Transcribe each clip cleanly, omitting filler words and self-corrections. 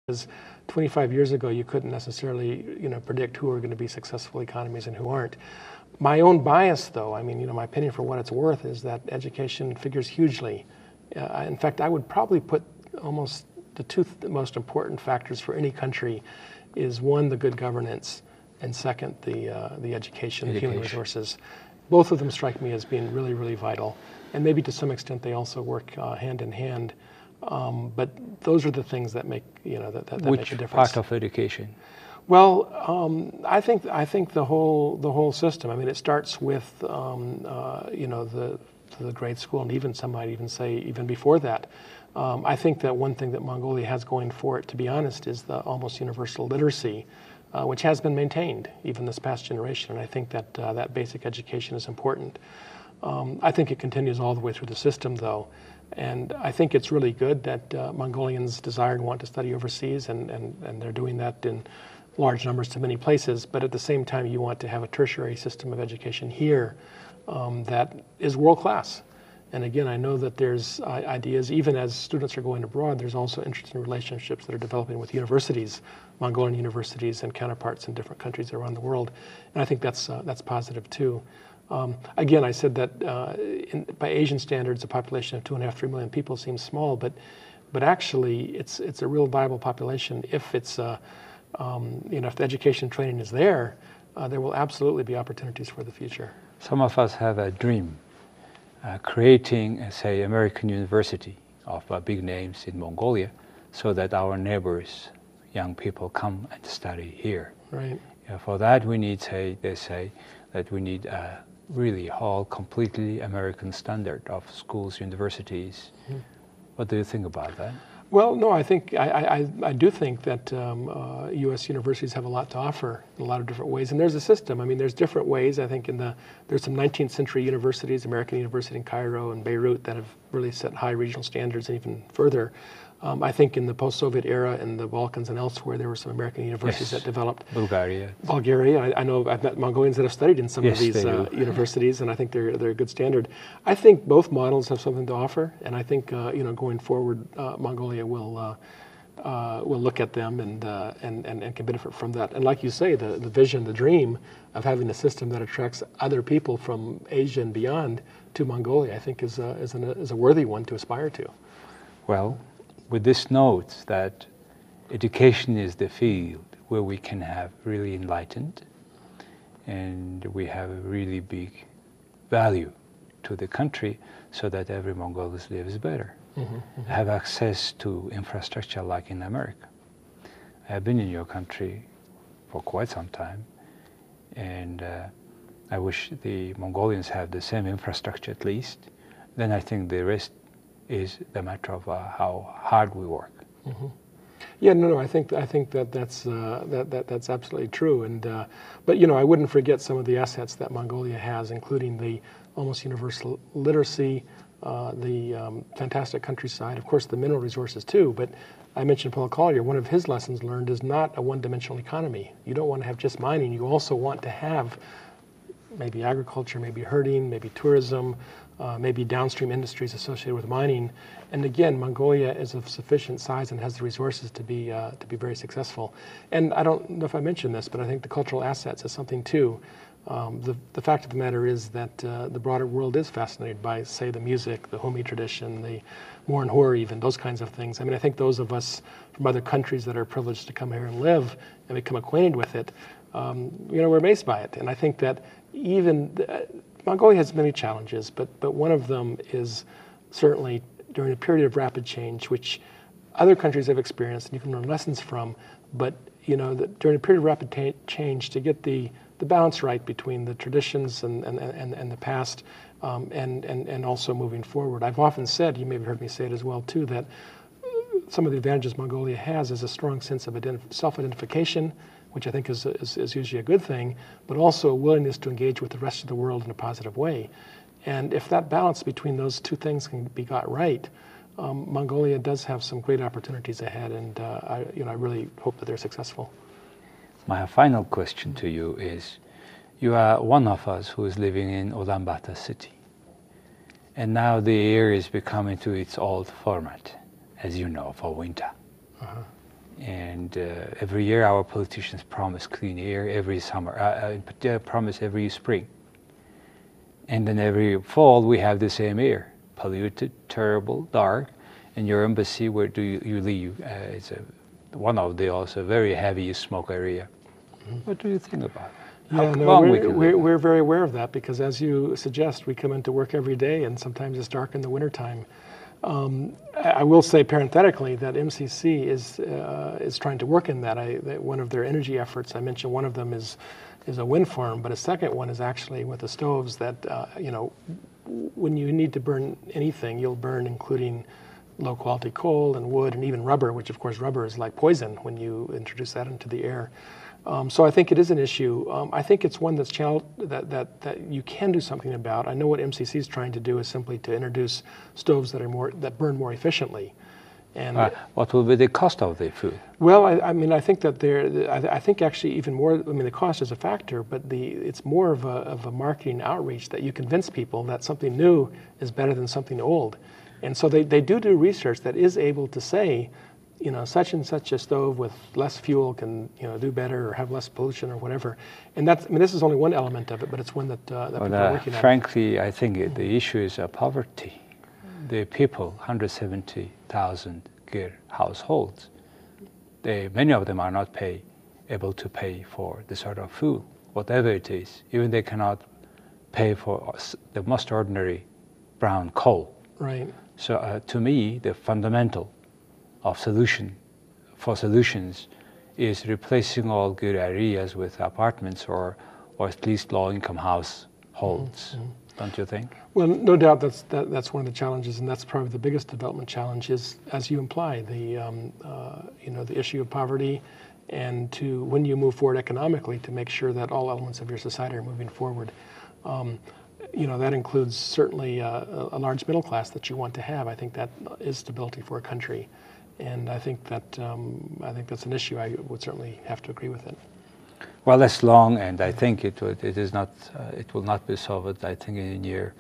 Because 25 years ago, you couldn't necessarily, predict who are going to be successful economies and who aren't. My own bias, though, my opinion for what it's worth is that education figures hugely. In fact, I would probably put almost the two most important factors for any country is one, the good governance, and second, the education, the human resources. Both of them strike me as being really, really vital. And maybe to some extent they also work hand in hand. But those are the things that make that make a difference. Which part of education? Well, I think the whole system. I mean, it starts with the grade school, and even some might even say even before that. I think that one thing that Mongolia has going for it, to be honest, is the almost universal literacy, which has been maintained even this past generation. And I think that that basic education is important. I think it continues all the way through the system, though. And I think it's really good that Mongolians desire and want to study overseas, and they're doing that in large numbers to many places. But at the same time, you want to have a tertiary system of education here that is world-class. And again, I know that there's ideas, even as students are going abroad, there's also interesting relationships that are developing with universities, Mongolian universities and counterparts in different countries around the world. And I think that's positive too. Again, I said that by Asian standards, a population of 2.5, 3 million people seems small, but actually it's a real viable population if it's if the education training is there. There will absolutely be opportunities for the future. Some of us have a dream, creating, say, American university of big names in Mongolia, so that our neighbors, young people, come and study here. Right. For that, we need, they say that we need a really whole, completely American standard of schools, universities. Mm-hmm. What do you think about that? Well, no, I think I do think that U.S. universities have a lot to offer in a lot of different ways, and there's a system. I mean, there's different ways. I think there's some 19th century universities, American University in Cairo and Beirut, that have really set high regional standards and even further. I think in the post-Soviet era in the Balkans and elsewhere, there were some American universities that developed. Bulgaria. I know I've met Mongolians that have studied in some of these universities, and I think they're a good standard. I think both models have something to offer, and I think going forward, Mongolia will look at them and can benefit from that. And like you say, the vision, the dream of having a system that attracts other people from Asia and beyond to Mongolia, I think is a worthy one to aspire to. Well, with this note that education is the field where we can have really enlightened, and we have a really big value to the country, so that every Mongolian lives better. Mm-hmm, mm-hmm. Have access to infrastructure like in America. I have been in your country for quite some time, and I wish the Mongolians have the same infrastructure at least. Then I think the rest is the matter of how hard we work. Mm-hmm. Yeah, no, I think that's absolutely true. And but I wouldn't forget some of the assets that Mongolia has, including the almost universal literacy, the fantastic countryside, of course, the mineral resources too. But I mentioned Paul Collier. One of his lessons learned is not a one-dimensional economy. You don't want to have just mining. You also want to have maybe agriculture, maybe herding, maybe tourism, maybe downstream industries associated with mining. And again, Mongolia is of sufficient size and has the resources to be very successful. And I don't know if I mentioned this, but I think the cultural assets is something too. The fact of the matter is that the broader world is fascinated by, say, the music, the Humi tradition, the Morin-Hur even, those kinds of things. I mean, I think those of us from other countries that are privileged to come here and live and become acquainted with it, we're amazed by it. And I think that even Mongolia has many challenges, but one of them is certainly during a period of rapid change, which other countries have experienced and you can learn lessons from. But during a period of rapid change, to get the balance right between the traditions and the past, and also moving forward. I've often said, you may have heard me say it as well too, that some of the advantages Mongolia has is a strong sense of self-identification, which I think is usually a good thing, but also a willingness to engage with the rest of the world in a positive way. And if that balance between those two things can be got right, Mongolia does have some great opportunities ahead, and I really hope that they're successful. My final question to you is, you are one of us who is living in Ulaanbaatar city, and now the air is becoming to its old format, as you know, for winter. Uh-huh. And every year our politicians promise clean air every summer, promise every spring. And then every fall we have the same air, polluted, terrible, dark. And your embassy, where do you live? It's one of the also very heavy smoke area. What do you think about it? Yeah, no, we're very aware of that because, as you suggest, we come into work every day, and sometimes it's dark in the wintertime. I will say parenthetically that MCC is trying to work in that. One of their energy efforts, I mentioned one of them is a wind farm, but a second one is actually with the stoves that, when you need to burn anything, you'll burn including low quality coal and wood and even rubber, which of course rubber is like poison when you introduce that into the air. So I think it is an issue. I think it's one that's that you can do something about. I know what MCC is trying to do is simply to introduce stoves that burn more efficiently. And what will be the cost of the food? Well, I mean, I think that I think actually even more. I mean, the cost is a factor, but it's more of a marketing outreach that you convince people that something new is better than something old, and so they do research that is able to say, such and such a stove with less fuel can, do better or have less pollution or whatever. And this is only one element of it, but it's one that people are working on. Frankly, I think the issue is poverty. The people, 170,000 Gir households, many of them are not able to pay for the sort of food, whatever it is. Even they cannot pay for the most ordinary brown coal. Right. So to me, the fundamental of solutions is replacing all good areas with apartments or at least low-income households. Mm-hmm. Don't you think? Well, no doubt that's one of the challenges, and that's probably the biggest development challenge is, as you imply, the issue of poverty, and when you move forward economically, to make sure that all elements of your society are moving forward. That includes certainly a large middle class that you want to have. I think that is stability for a country. And I think that's an issue. I would certainly have to agree with it. Well, that's long, and I think it will not be solved. I think in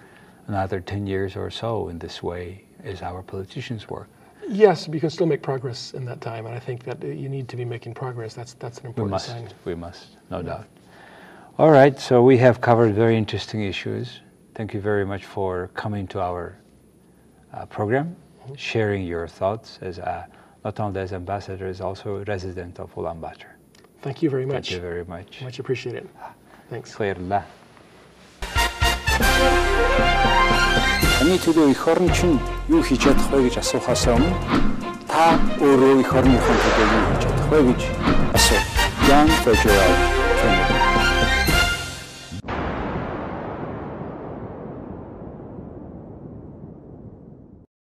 another 10 years or so in this way as our politicians work. Yes, you can still make progress in that time, and I think that you need to be making progress. That's an important sign. We must, no doubt. All right, so we have covered very interesting issues. Thank you very much for coming to our program, sharing your thoughts as not only as ambassador, as also a resident of Ulaanbaatar. Thank you very much. Thank you very much. Much appreciated. Thanks. Баярлалаа. Таны төлөө эх орн чинь юу хийж чадах вэ гэж асуухаас өмнө та өөрөө эх орныхон төлөө юу хийж чадах вэ гэж асуу. Jan Fitzgerald from